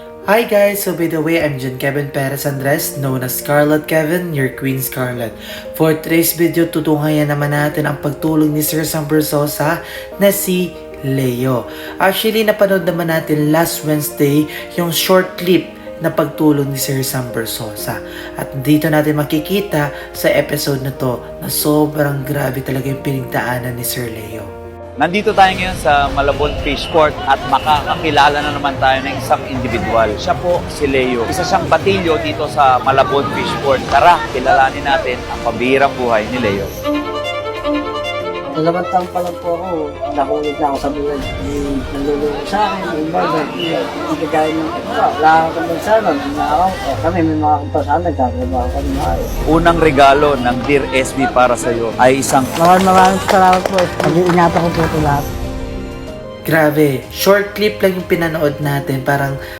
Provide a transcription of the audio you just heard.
Hi guys! So by the way, I'm John Kevin Perez Andres, known as Scarlett Kevin, your Queen Scarlett. For today's video, tutunghayan naman natin ang pagtulong ni Sir Sam Bersosa na si Leo. Actually, napanood naman natin last Wednesday yung short clip na pagtulong ni Sir Sam Bersosa. At dito natin makikita sa episode na to na sobrang grabe talaga yung pinagdaanan ni Sir Leo. Nandito tayo ngayon sa Malabon Fishport at makakakilala na naman tayo ng isang individual. Siya po si Leo. Isa siyang batilyo dito sa Malabon Fishport. Tara, kilalanin natin ang pabihirang buhay ni Leo. Dalawang taon pa lang po ako, nahulog na ako sa buwan. Nalulunod sa akin, yung bagay, hindi kagaya ng iba. Wala akong kabansanan, kami may mga kabansanan, nagtatrabaho kami maayos. Unang regalo ng Dear SB para sa iyo ay isang Maraming salamat po. Mag-iingatan ko po ito lahat. Grabe, short clip lang yung pinanood natin, parang